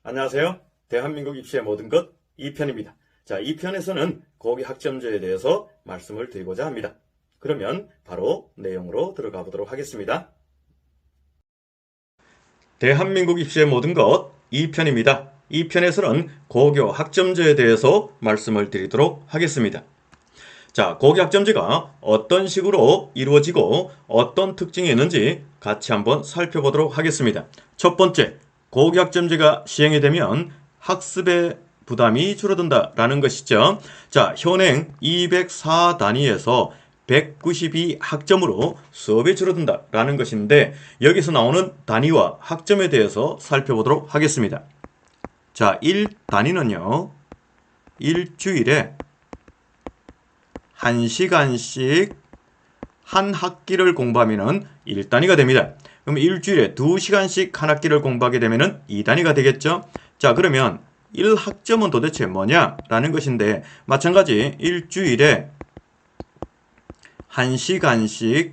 안녕하세요. 대한민국 입시의 모든 것 2편입니다. 자, 2편에서는 고기 학점제에 대해서 말씀을 드리고자 합니다. 그러면 바로 내용으로 들어가 보도록 하겠습니다. 대한민국 입시의 모든 것 2편입니다. 2편에서는 고교 학점제에 대해서 말씀을 드리도록 하겠습니다. 자, 고기 학점제가 어떤 식으로 이루어지고 어떤 특징이 있는지 같이 한번 살펴보도록 하겠습니다. 첫 번째, 고기 학점제가 시행이 되면 학습의 부담이 줄어든다라는 것이죠. 자, 현행 204 단위에서 192 학점으로 수업이 줄어든다라는 것인데 여기서 나오는 단위와 학점에 대해서 살펴보도록 하겠습니다. 자, 1단위는요. 일주일에 1시간씩 한 학기를 공부하면 1단위가 됩니다. 그럼 일주일에 2시간씩 한 학기를 공부하게 되면 2단위가 되겠죠? 자, 그러면 1학점은 도대체 뭐냐라는 것인데 마찬가지 일주일에 1시간씩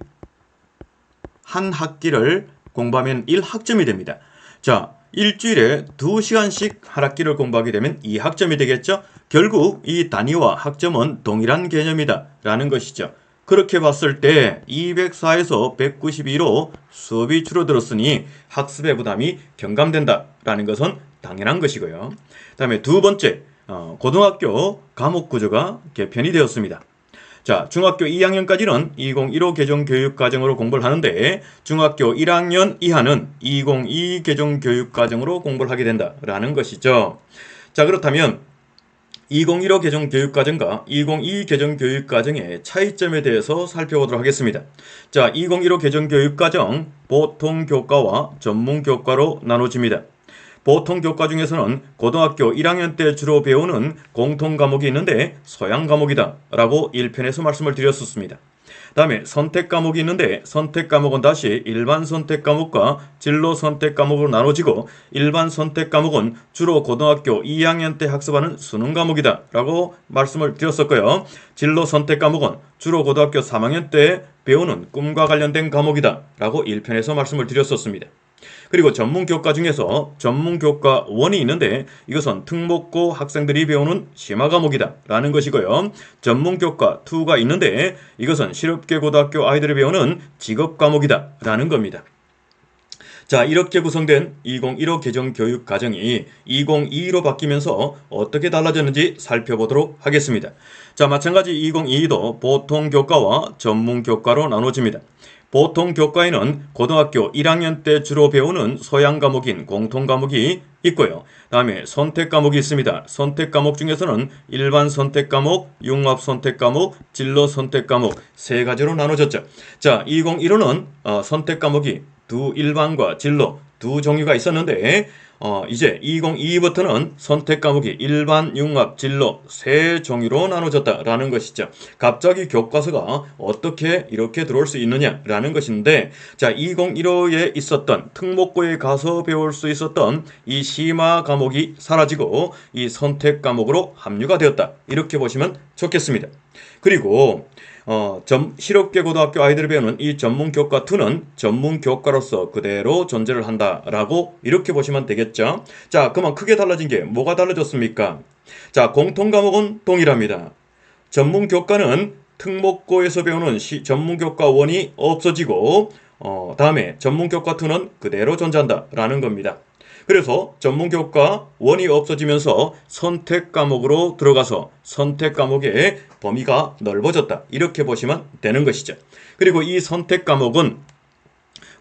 한 학기를 공부하면 1학점이 됩니다. 자, 일주일에 2시간씩 한 학기를 공부하게 되면 2학점이 되겠죠? 결국 이 단위와 학점은 동일한 개념이다 라는 것이죠. 그렇게 봤을 때 204에서 192로 수업이 줄어들었으니 학습의 부담이 경감된다 라는 것은 당연한 것이고요. 다음에 두 번째, 고등학교 과목 구조가 개편이 되었습니다. 자, 중학교 2학년까지는 2015 개정 교육과정으로 공부를 하는데 중학교 1학년 이하는 2022 개정 교육과정으로 공부를 하게 된다라는 것이죠. 자, 그렇다면 2015 개정 교육과정과 2022 개정 교육과정의 차이점에 대해서 살펴보도록 하겠습니다. 자, 2015 개정 교육과정 보통 교과와 전문 교과로 나눠집니다. 보통 교과 중에서는 고등학교 1학년 때 주로 배우는 공통 과목이 있는데 소양 과목이다 라고 1편에서 말씀을 드렸었습니다. 다음에 선택 과목이 있는데 선택 과목은 다시 일반 선택 과목과 진로 선택 과목으로 나눠지고 일반 선택 과목은 주로 고등학교 2학년 때 학습하는 수능 과목이다 라고 말씀을 드렸었고요. 진로 선택 과목은 주로 고등학교 3학년 때 배우는 꿈과 관련된 과목이다 라고 1편에서 말씀을 드렸었습니다. 그리고 전문교과 중에서 전문교과 1이 있는데 이것은 특목고 학생들이 배우는 심화 과목이다 라는 것이고요. 전문교과 2가 있는데 이것은 실업계 고등학교 아이들이 배우는 직업 과목이다 라는 겁니다. 자, 이렇게 구성된 2015 개정 교육 과정이 2022로 바뀌면서 어떻게 달라졌는지 살펴보도록 하겠습니다. 자, 마찬가지 2022도 보통 교과와 전문 교과로 나눠집니다. 보통 교과에는 고등학교 1학년 때 주로 배우는 소양 과목인 공통 과목이 있고요. 다음에 선택 과목이 있습니다. 선택 과목 중에서는 일반 선택 과목, 융합 선택 과목, 진로 선택 과목 세 가지로 나눠졌죠. 자, 2015는 선택 과목이 일반과 진로 두 종류가 있었는데 이제 2022부터는 선택 과목이 일반, 융합, 진로 세 종류로 나눠졌다라는 것이죠. 갑자기 교과서가 어떻게 이렇게 들어올 수 있느냐라는 것인데 자, 2015에 있었던 특목고에 가서 배울 수 있었던 이 심화 과목이 사라지고 이 선택 과목으로 합류가 되었다. 이렇게 보시면 좋겠습니다. 그리고 실업계 고등학교 아이들이 배우는 이 전문교과2는 전문교과로서 그대로 존재를 한다라고 이렇게 보시면 되겠죠. 자, 그만 크게 달라진 게 뭐가 달라졌습니까? 자, 공통과목은 동일합니다. 전문교과는 특목고에서 배우는 전문교과1이 없어지고 다음에 전문교과2는 그대로 존재한다라는 겁니다. 그래서 전문교과 1이 없어지면서 선택 과목으로 들어가서 선택 과목의 범위가 넓어졌다. 이렇게 보시면 되는 것이죠. 그리고 이 선택 과목은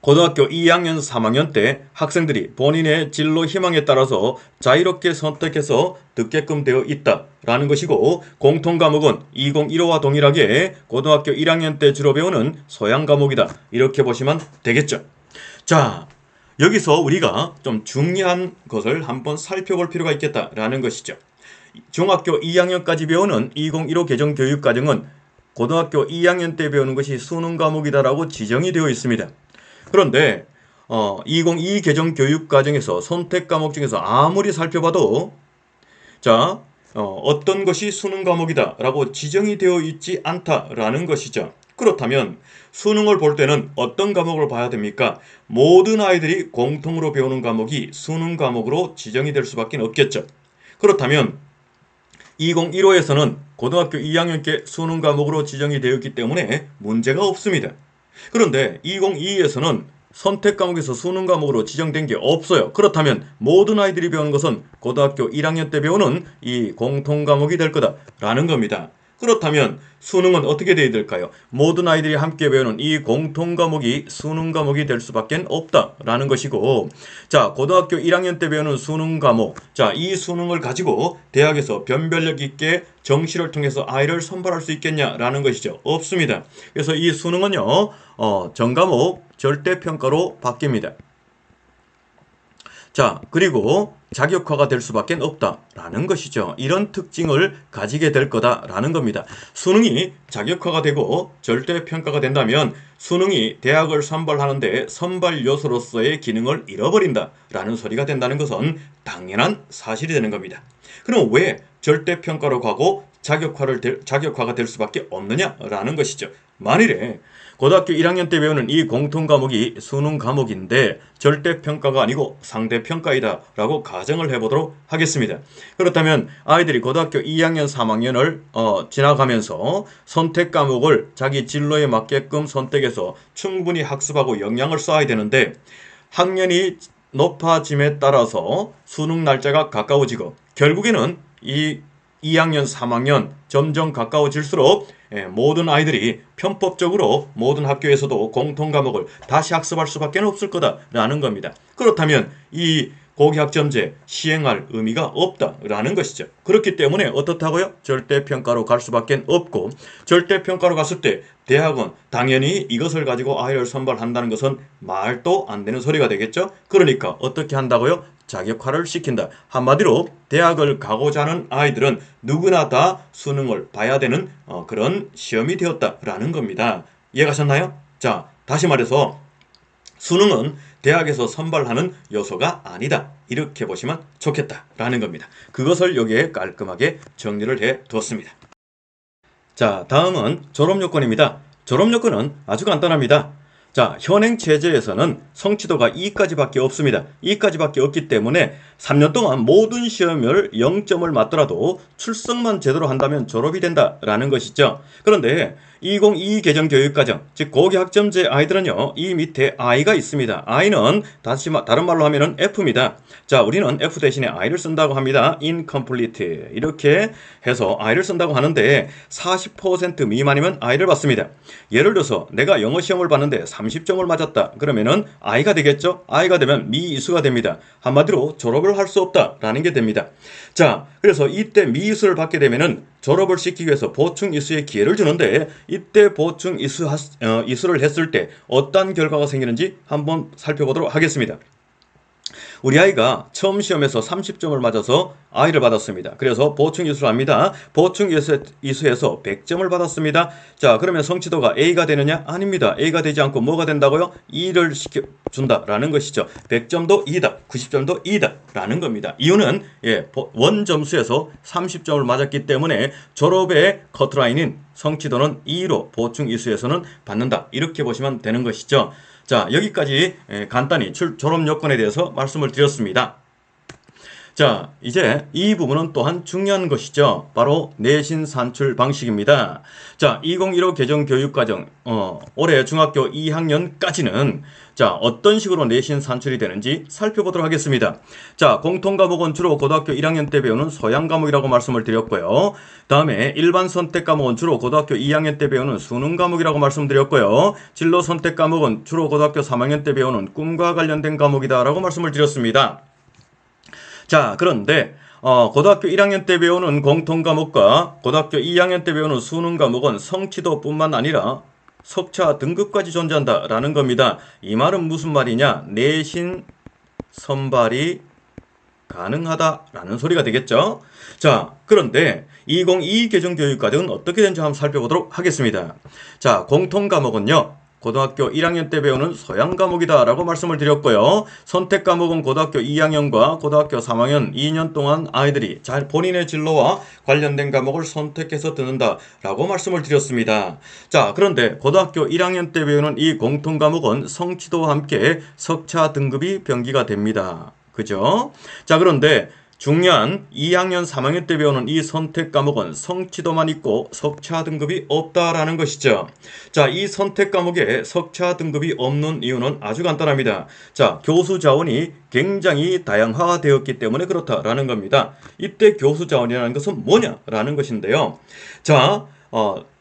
고등학교 2학년, 3학년 때 학생들이 본인의 진로 희망에 따라서 자유롭게 선택해서 듣게끔 되어 있다라는 것이고 공통 과목은 2015와 동일하게 고등학교 1학년 때 주로 배우는 소양 과목이다. 이렇게 보시면 되겠죠. 자, 여기서 우리가 좀 중요한 것을 한번 살펴볼 필요가 있겠다라는 것이죠. 중학교 2학년까지 배우는 2015 개정 교육과정은 고등학교 2학년 때 배우는 것이 수능 과목이다라고 지정이 되어 있습니다. 그런데 2022 개정 교육과정에서 선택 과목 중에서 아무리 살펴봐도 어떤 것이 수능 과목이다라고 지정이 되어 있지 않다라는 것이죠. 그렇다면 수능을 볼 때는 어떤 과목을 봐야 됩니까? 모든 아이들이 공통으로 배우는 과목이 수능 과목으로 지정이 될 수밖에 없겠죠. 그렇다면 2015에서는 고등학교 2학년께 수능 과목으로 지정이 되었기 때문에 문제가 없습니다. 그런데 2022에서는 선택 과목에서 수능 과목으로 지정된 게 없어요. 그렇다면 모든 아이들이 배우는 것은 고등학교 1학년 때 배우는 이 공통 과목이 될 거다라는 겁니다. 그렇다면 수능은 어떻게 돼야 될까요? 모든 아이들이 함께 배우는 이 공통 과목이 수능 과목이 될 수밖에 없다라는 것이고, 자, 고등학교 1학년 때 배우는 수능 과목, 자, 이 수능을 가지고 대학에서 변별력 있게 정시를 통해서 아이를 선발할 수 있겠냐라는 것이죠. 없습니다. 그래서 이 수능은요, 전과목 절대평가로 바뀝니다. 자, 그리고 자격화가 될 수밖에 없다라는 것이죠. 이런 특징을 가지게 될 거다라는 겁니다. 수능이 자격화가 되고 절대평가가 된다면 수능이 대학을 선발하는데 선발 요소로서의 기능을 잃어버린다라는 소리가 된다는 것은 당연한 사실이 되는 겁니다. 그럼 왜 절대평가로 가고 자격화가 될 수밖에 없느냐라는 것이죠. 만일에 고등학교 1학년 때 배우는 이 공통 과목이 수능 과목인데 절대평가가 아니고 상대평가이다 라고 가정을 해보도록 하겠습니다. 그렇다면 아이들이 고등학교 2학년, 3학년을 지나가면서 선택 과목을 자기 진로에 맞게끔 선택해서 충분히 학습하고 영향을 쌓아야 되는데 학년이 높아짐에 따라서 수능 날짜가 가까워지고 결국에는 이 2학년, 3학년 점점 가까워질수록 모든 아이들이 편법적으로 모든 학교에서도 공통 과목을 다시 학습할 수밖에 없을 거다라는 겁니다. 그렇다면 이 고교학점제 시행할 의미가 없다라는 것이죠. 그렇기 때문에 어떻다고요? 절대평가로 갈 수밖에 없고 절대평가로 갔을 때 대학은 당연히 이것을 가지고 아이를 선발한다는 것은 말도 안 되는 소리가 되겠죠. 그러니까 어떻게 한다고요? 자격화를 시킨다. 한마디로 대학을 가고자 하는 아이들은 누구나 다 수능을 봐야 되는 그런 시험이 되었다라는 겁니다. 이해가셨나요? 자, 다시 말해서 수능은 대학에서 선발하는 요소가 아니다. 이렇게 보시면 좋겠다라는 겁니다. 그것을 여기에 깔끔하게 정리를 해 두었습니다. 자, 다음은 졸업요건입니다. 졸업요건은 아주 간단합니다. 자, 현행 체제에서는 성취도가 2까지밖에 없습니다. 2까지밖에 없기 때문에 3년 동안 모든 시험을 0점을 맞더라도 출석만 제대로 한다면 졸업이 된다라는 것이죠. 그런데 2022 개정 교육과정, 즉 고교학점제 아이들은요, 이 밑에 I가 있습니다. I는 다른 말로 하면은 F입니다. 자, 우리는 F 대신에 I를 쓴다고 합니다. incomplete. 이렇게 해서 I를 쓴다고 하는데 40% 미만이면 I를 받습니다. 예를 들어서 내가 영어 시험을 봤는데 30점을 맞았다. 그러면은 I가 되겠죠? I가 되면 미이수가 됩니다. 한마디로 졸업을 할 수 없다라는 게 됩니다. 자, 그래서 이때 미이수를 받게 되면은 졸업을 시키기 위해서 보충 이수의 기회를 주는데 이때 보충 이수를 했을 때 어떤 결과가 생기는지 한번 살펴보도록 하겠습니다. 우리 아이가 처음 시험에서 30점을 맞아서 I를 받았습니다. 그래서 보충 이수를 합니다. 보충 이수에서 100점을 받았습니다. 자, 그러면 성취도가 A가 되느냐? 아닙니다. A가 되지 않고 뭐가 된다고요? 2를 시켜준다라는 것이죠. 100점도 2다, 90점도 2다 라는 겁니다. 이유는 원 점수에서 30점을 맞았기 때문에 졸업의 커트라인인 성취도는 2로 보충 이수에서는 받는다. 이렇게 보시면 되는 것이죠. 자, 여기까지 간단히 졸업 요건에 대해서 말씀을 드렸습니다. 자, 이제 이 부분은 또한 중요한 것이죠. 바로 내신 산출 방식입니다. 자, 2015 개정 교육과정, 올해 중학교 2학년까지는 자, 어떤 식으로 내신 산출이 되는지 살펴보도록 하겠습니다. 자, 공통 과목은 주로 고등학교 1학년 때 배우는 소양 과목이라고 말씀을 드렸고요. 다음에 일반 선택 과목은 주로 고등학교 2학년 때 배우는 수능 과목이라고 말씀드렸고요. 진로 선택 과목은 주로 고등학교 3학년 때 배우는 꿈과 관련된 과목이다라고 말씀을 드렸습니다. 자, 그런데 고등학교 1학년 때 배우는 공통 과목과 고등학교 2학년 때 배우는 수능 과목은 성취도뿐만 아니라 석차 등급까지 존재한다라는 겁니다. 이 말은 무슨 말이냐? 내신 선발이 가능하다라는 소리가 되겠죠. 자, 그런데 2022 개정 교육과정은 어떻게 되는지 한번 살펴보도록 하겠습니다. 자, 공통 과목은요, 고등학교 1학년 때 배우는 소양 과목이다 라고 말씀을 드렸고요. 선택 과목은 고등학교 2학년과 고등학교 3학년 2년 동안 아이들이 잘 본인의 진로와 관련된 과목을 선택해서 듣는다 라고 말씀을 드렸습니다. 자, 그런데 고등학교 1학년 때 배우는 이 공통 과목은 성취도와 함께 석차 등급이 병기가 됩니다. 그죠? 자, 그런데 중요한 2학년, 3학년 때 배우는 이 선택 과목은 성취도만 있고 석차 등급이 없다라는 것이죠. 자, 이 선택 과목에 석차 등급이 없는 이유는 아주 간단합니다. 자, 교수 자원이 굉장히 다양화되었기 때문에 그렇다라는 겁니다. 이때 교수 자원이라는 것은 뭐냐라는 것인데요. 자,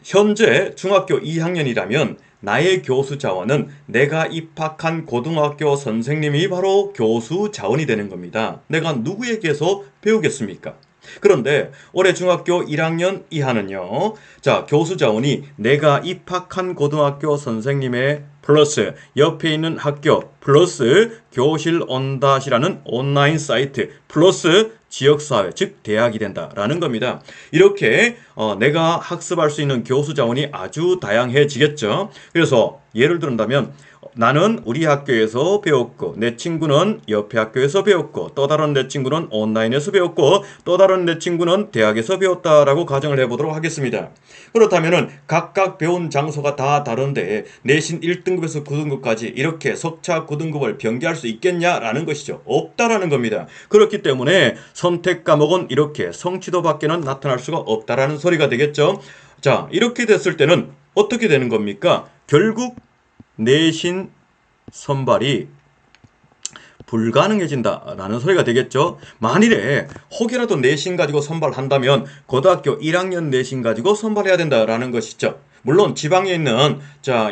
현재 중학교 2학년이라면 나의 교수 자원은 내가 입학한 고등학교 선생님이 바로 교수 자원이 되는 겁니다. 내가 누구에게서 배우겠습니까? 그런데 올해 중학교 1학년 이하는요. 자, 교수 자원이 내가 입학한 고등학교 선생님의 플러스 옆에 있는 학교 플러스 교실 온닷이라는 온라인 사이트 플러스 지역사회 즉 대학이 된다라는 겁니다. 이렇게 내가 학습할 수 있는 교수 자원이 아주 다양해지겠죠. 그래서 예를 든다면 나는 우리 학교에서 배웠고 내 친구는 옆에 학교에서 배웠고 또 다른 내 친구는 온라인에서 배웠고 또 다른 내 친구는 대학에서 배웠다라고 가정을 해보도록 하겠습니다. 그렇다면 각각 배운 장소가 다 다른데 내신 1등급에서 9등급까지 이렇게 석차 9등급을 병기할 수 있겠냐라는 것이죠. 없다라는 겁니다. 그렇기 때문에 선택 과목은 이렇게 성취도 밖에는 나타날 수가 없다라는 소리가 되겠죠. 자, 이렇게 됐을 때는 어떻게 되는 겁니까? 결국 내신 선발이 불가능해진다라는 소리가 되겠죠. 만일에 혹이라도 내신 가지고 선발한다면 고등학교 1학년 내신 가지고 선발해야 된다라는 것이죠. 물론 지방에 있는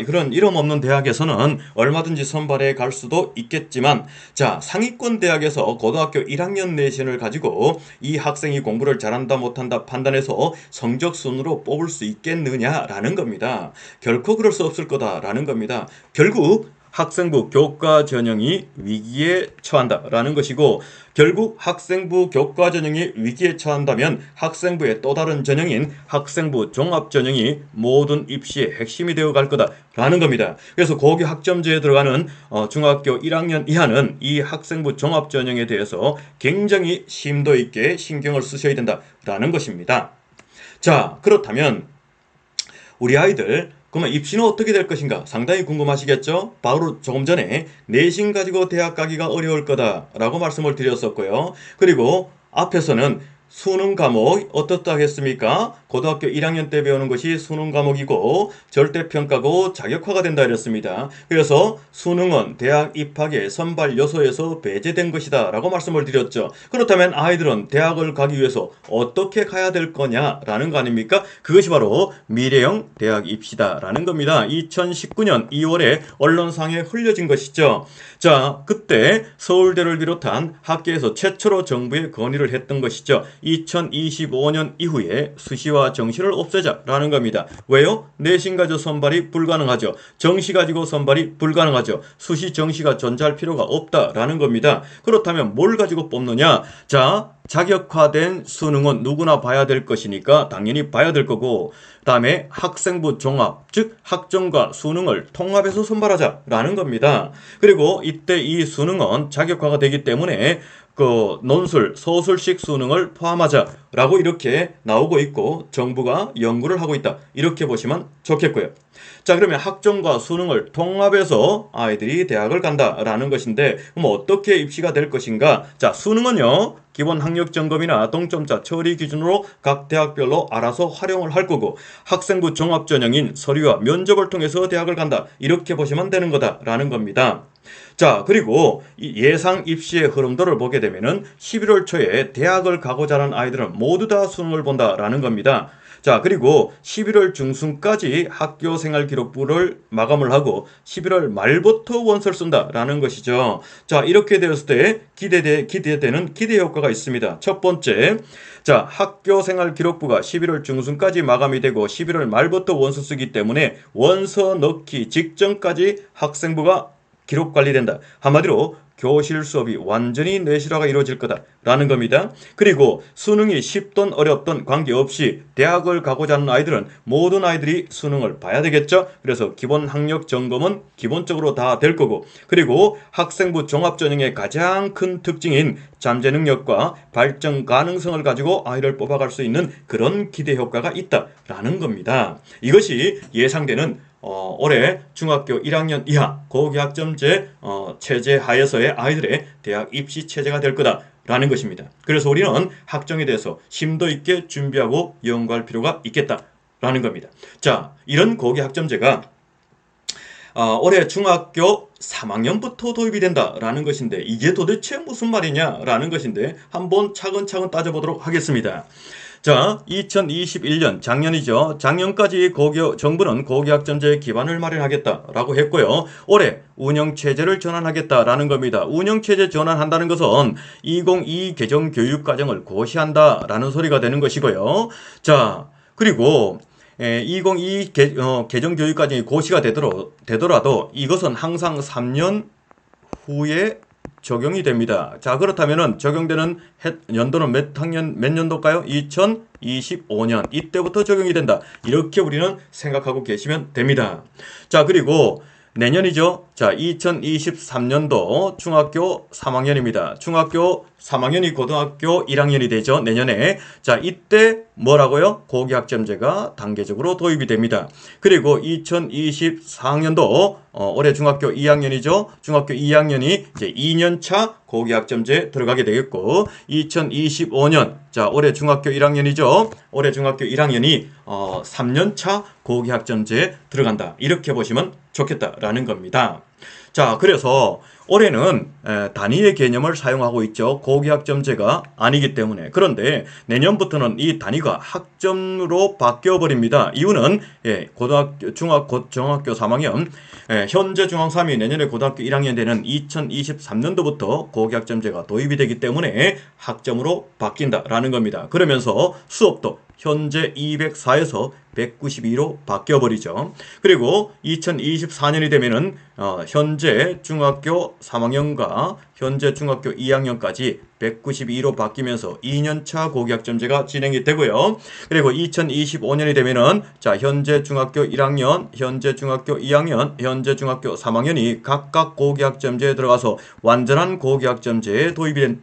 그런 이름 없는 대학에서는 얼마든지 선발해 갈 수도 있겠지만 상위권 대학에서 고등학교 1학년 내신을 가지고 이 학생이 공부를 잘한다 못한다 판단해서 성적 순으로 뽑을 수 있겠느냐라는 겁니다. 결코 그럴 수 없을 거다라는 겁니다. 결국 학생부 교과 전형이 위기에 처한다라는 것이고 결국 학생부 교과 전형이 위기에 처한다면 학생부의 또 다른 전형인 학생부 종합 전형이 모든 입시의 핵심이 되어 갈 거다라는 겁니다. 그래서 고교 학점제에 들어가는 중학교 1학년 이하는 이 학생부 종합 전형에 대해서 굉장히 심도 있게 신경을 쓰셔야 된다라는 것입니다. 자, 그렇다면 우리 아이들 그러면 입시는 어떻게 될 것인가 상당히 궁금하시겠죠? 바로 조금 전에 내신 가지고 대학 가기가 어려울 거다라고 말씀을 드렸었고요. 그리고 앞에서는 수능 과목 어떻다 했습니까? 고등학교 1학년 때 배우는 것이 수능 과목이고 절대평가고 자격화가 된다 이랬습니다. 그래서 수능은 대학 입학의 선발 요소에서 배제된 것이다 라고 말씀을 드렸죠. 그렇다면 아이들은 대학을 가기 위해서 어떻게 가야 될 거냐라는 거 아닙니까? 그것이 바로 미래형 대학 입시다 라는 겁니다. 2019년 2월에 언론상에 흘려진 것이죠. 자, 그때 서울대를 비롯한 학계에서 최초로 정부에 건의를 했던 것이죠. 2025년 이후에 수시와 정시를 없애자라는 겁니다. 왜요? 내신 가지고 선발이 불가능하죠. 정시 가지고 선발이 불가능하죠. 수시 정시가 존재할 필요가 없다라는 겁니다. 그렇다면 뭘 가지고 뽑느냐? 자, 자격화된 수능은 누구나 봐야 될 것이니까 당연히 봐야 될 거고 다음에 학생부 종합 즉 학점과 수능을 통합해서 선발하자라는 겁니다. 그리고 이때 이 수능은 자격화가 되기 때문에 논술, 서술식 수능을 포함하자라고 이렇게 나오고 있고 정부가 연구를 하고 있다. 이렇게 보시면 좋겠고요. 자, 그러면 학점과 수능을 통합해서 아이들이 대학을 간다라는 것인데 그럼 어떻게 입시가 될 것인가? 자, 수능은요. 기본 학력 점검이나 동점자 처리 기준으로 각 대학별로 알아서 활용을 할 거고 학생부 종합 전형인 서류와 면접을 통해서 대학을 간다. 이렇게 보시면 되는 거다라는 겁니다. 자, 그리고 이 예상 입시의 흐름도를 보게 되면은 11월 초에 대학을 가고자 하는 아이들은 모두 다 수능을 본다라는 겁니다. 자, 그리고 11월 중순까지 학교 생활 기록부를 마감을 하고 11월 말부터 원서를 쓴다라는 것이죠. 자, 이렇게 되었을 때 기대되는 기대 효과가 있습니다. 첫 번째, 자, 학교 생활 기록부가 11월 중순까지 마감이 되고 11월 말부터 원서 쓰기 때문에 원서 넣기 직전까지 학생부가 기록 관리된다. 한마디로 교실 수업이 완전히 내실화가 이루어질 거다라는 겁니다. 그리고 수능이 쉽든 어렵든 관계없이 대학을 가고자 하는 아이들은 모든 아이들이 수능을 봐야 되겠죠. 그래서 기본 학력 점검은 기본적으로 다 될 거고, 그리고 학생부 종합전형의 가장 큰 특징인 잠재 능력과 발전 가능성을 가지고 아이를 뽑아갈 수 있는 그런 기대 효과가 있다라는 겁니다. 이것이 예상되는 올해 중학교 1학년 이하 고교학점제 체제 하에서의 아이들의 대학 입시 체제가 될 거다라는 것입니다. 그래서 우리는 학점에 대해서 심도 있게 준비하고 연구할 필요가 있겠다라는 겁니다. 자, 이런 고교학점제가 올해 중학교 3학년부터 도입이 된다라는 것인데, 이게 도대체 무슨 말이냐라는 것인데 한번 차근차근 따져보도록 하겠습니다. 자, 2021년 작년이죠. 작년까지 정부는 고교학점제 기반을 마련하겠다라고 했고요. 올해 운영체제를 전환하겠다라는 겁니다. 운영체제 전환한다는 것은 2022 개정교육과정을 고시한다라는 소리가 되는 것이고요. 자, 그리고 2022 개정교육과정이 고시가 되더라도 이것은 항상 3년 후에 적용이 됩니다. 자, 그렇다면은 적용되는 연도는 몇 년도일까요? 2025년. 이때부터 적용이 된다. 이렇게 우리는 생각하고 계시면 됩니다. 자, 그리고 내년이죠. 자, 2023년도 중학교 3학년입니다. 중학교 3학년이 고등학교 1학년이 되죠. 내년에. 자, 이때 뭐라고요? 고교학점제가 단계적으로 도입이 됩니다. 그리고 2024학년도 올해 중학교 2학년이죠. 중학교 2학년이 이제 2년차 고교학점제 들어가게 되겠고, 2025년, 자, 올해 중학교 1학년이죠. 올해 중학교 1학년이 3년차 고교학점제 들어간다. 이렇게 보시면 좋겠다라는 겁니다. 자, 그래서 올해는 단위의 개념을 사용하고 있죠. 고교학점제가 아니기 때문에. 그런데 내년부터는 이 단위가 학점으로 바뀌어버립니다. 이유는 고등학교, 중학교 3학년, 현재 중앙3이 내년에 고등학교 1학년 되는 2023년도부터 고교학점제가 도입이 되기 때문에 학점으로 바뀐다라는 겁니다. 그러면서 수업도 현재 204에서 192로 바뀌어버리죠. 그리고 2024년이 되면은 현재 중학교 3학년과 현재 중학교 2학년까지 192로 바뀌면서 2년차 고교학점제가 진행이 되고요. 그리고 2025년이 되면은 자, 현재 중학교 1학년, 현재 중학교 2학년, 현재 중학교 3학년이 각각 고교학점제에 들어가서 완전한 고교학점제에 도입이 된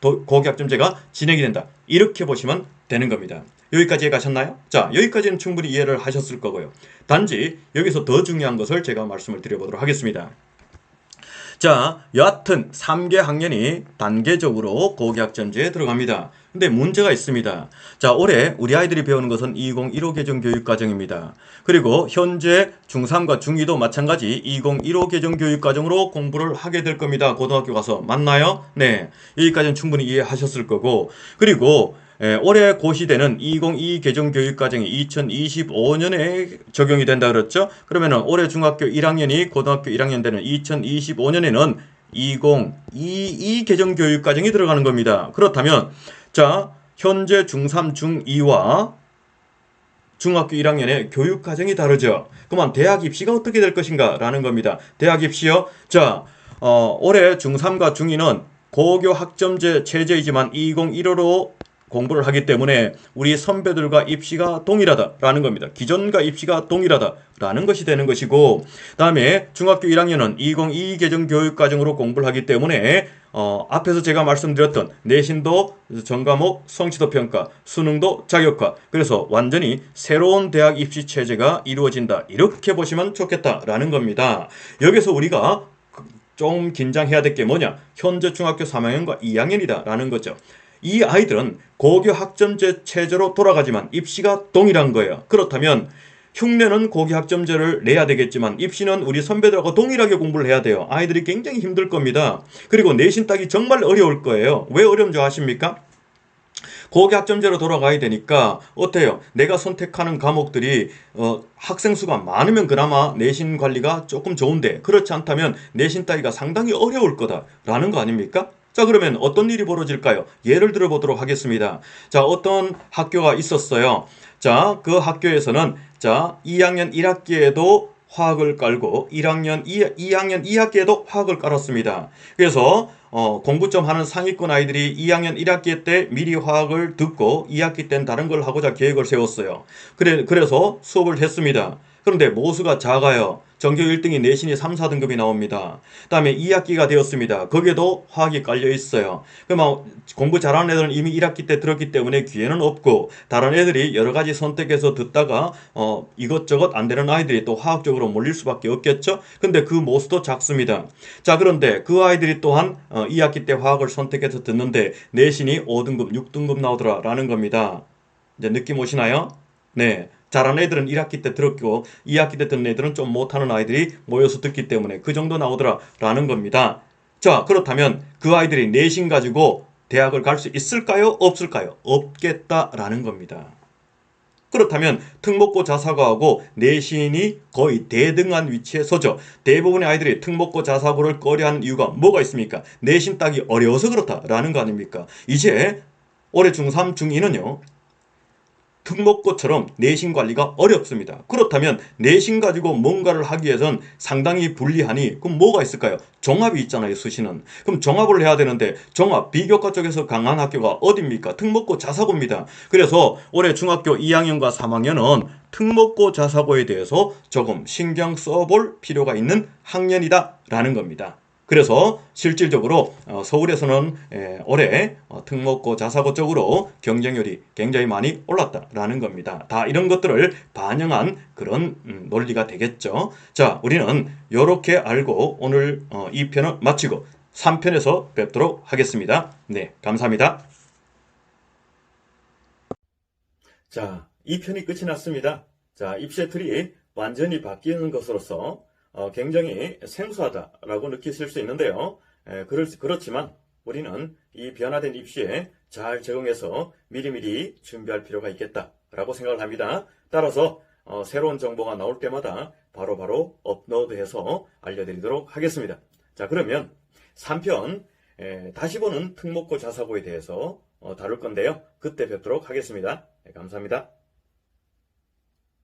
고교학점제가 진행이 된다. 이렇게 보시면 되는 겁니다. 여기까지 가셨나요? 자, 여기까지는 충분히 이해를 하셨을 거고요. 단지 여기서 더 중요한 것을 제가 말씀을 드려보도록 하겠습니다. 자, 여하튼 3개 학년이 단계적으로 고교학점제에 들어갑니다. 근데 문제가 있습니다. 자, 올해 우리 아이들이 배우는 것은 2015 개정 교육과정입니다. 그리고 현재 중3과 중2도 마찬가지 2015 개정 교육과정으로 공부를 하게 될 겁니다. 고등학교 가서. 맞나요? 네. 여기까지는 충분히 이해하셨을 거고, 그리고 올해 고시되는 2022 개정 교육과정이 2025년에 적용이 된다 그랬죠? 그러면은 올해 중학교 1학년이 고등학교 1학년 되는 2025년에는 2022 개정 교육과정이 들어가는 겁니다. 그렇다면 자, 현재 중3, 중2와 중학교 1학년의 교육과정이 다르죠. 그러면 대학 입시가 어떻게 될 것인가 라는 겁니다. 대학 입시요? 자, 올해 중3과 중2는 고교 학점제 체제이지만 2015로 공부를 하기 때문에 우리 선배들과 입시가 동일하다라는 겁니다. 기존과 입시가 동일하다라는 것이 되는 것이고, 다음에 중학교 1학년은 2022 개정 교육과정으로 공부를 하기 때문에 앞에서 제가 말씀드렸던 내신도 전과목 성취도 평가, 수능도 자격화, 그래서 완전히 새로운 대학 입시 체제가 이루어진다. 이렇게 보시면 좋겠다라는 겁니다. 여기서 우리가 좀 긴장해야 될 게 뭐냐? 현재 중학교 3학년과 2학년이다 라는 거죠. 이 아이들은 고교 학점제 체제로 돌아가지만 입시가 동일한 거예요. 그렇다면 흉내는 고교 학점제를 내야 되겠지만 입시는 우리 선배들하고 동일하게 공부를 해야 돼요. 아이들이 굉장히 힘들 겁니다. 그리고 내신 따기 정말 어려울 거예요. 왜 어려운 줄 아십니까? 고교 학점제로 돌아가야 되니까 어때요? 내가 선택하는 과목들이 학생 수가 많으면 그나마 내신 관리가 조금 좋은데, 그렇지 않다면 내신 따기가 상당히 어려울 거다라는 거 아닙니까? 자, 그러면 어떤 일이 벌어질까요? 예를 들어 보도록 하겠습니다. 자, 어떤 학교가 있었어요. 자, 그 학교에서는 자, 2학년 1학기에도 화학을 깔고 2학년 2학기에도 화학을 깔았습니다. 그래서 공부 좀 하는 상위권 아이들이 2학년 1학기 때 미리 화학을 듣고 2학기 때는 다른 걸 하고자 계획을 세웠어요. 그래서 수업을 했습니다. 그런데 모수가 작아요. 전교 1등이 내신이 3, 4등급이 나옵니다. 다음에 2학기가 되었습니다. 거기에도 화학이 깔려 있어요. 그럼 공부 잘하는 애들은 이미 1학기 때 들었기 때문에 기회는 없고, 다른 애들이 여러 가지 선택해서 듣다가 이것저것 안 되는 아이들이 또 화학 쪽으로 몰릴 수밖에 없겠죠. 근데 그 모수도 작습니다. 자, 그런데 그 아이들이 또한 2학기 때 화학을 선택해서 듣는데 내신이 5등급, 6등급 나오더라라는 겁니다. 이제 느낌 오시나요? 네. 잘하는 애들은 1학기 때 들었고 2학기 때 듣는 애들은 좀 못하는 아이들이 모여서 듣기 때문에 그 정도 나오더라라는 겁니다. 자, 그렇다면 그 아이들이 내신 가지고 대학을 갈 수 있을까요? 없을까요? 없겠다라는 겁니다. 그렇다면 특목고 자사고하고 내신이 거의 대등한 위치에 서죠. 대부분의 아이들이 특목고 자사고를 꺼려하는 이유가 뭐가 있습니까? 내신 따기 어려워서 그렇다라는 거 아닙니까? 이제 올해 중3, 중2는요. 특목고처럼 내신 관리가 어렵습니다. 그렇다면 내신 가지고 뭔가를 하기 위해선 상당히 불리하니 그럼 뭐가 있을까요? 종합이 있잖아요, 수시는. 그럼 종합을 해야 되는데 종합, 비교과 쪽에서 강한 학교가 어디입니까? 특목고 자사고입니다. 그래서 올해 중학교 2학년과 3학년은 특목고 자사고에 대해서 조금 신경 써볼 필요가 있는 학년이다라는 겁니다. 그래서 실질적으로 서울에서는 올해 특목고 자사고 쪽으로 경쟁률이 굉장히 많이 올랐다라는 겁니다. 다 이런 것들을 반영한 그런 논리가 되겠죠. 자, 우리는 이렇게 알고 오늘 2편을 마치고 3편에서 뵙도록 하겠습니다. 네, 감사합니다. 자, 2편이 끝이 났습니다. 자, 입시의 틀이 완전히 바뀌는 것으로서 굉장히 생소하다라고 느끼실 수 있는데요. 그렇지만 우리는 이 변화된 입시에 잘 적응해서 미리미리 준비할 필요가 있겠다라고 생각을 합니다. 따라서 새로운 정보가 나올 때마다 바로바로 업로드해서 알려드리도록 하겠습니다. 자, 그러면 3편 다시 보는 특목고 자사고에 대해서 다룰 건데요. 그때 뵙도록 하겠습니다. 네, 감사합니다.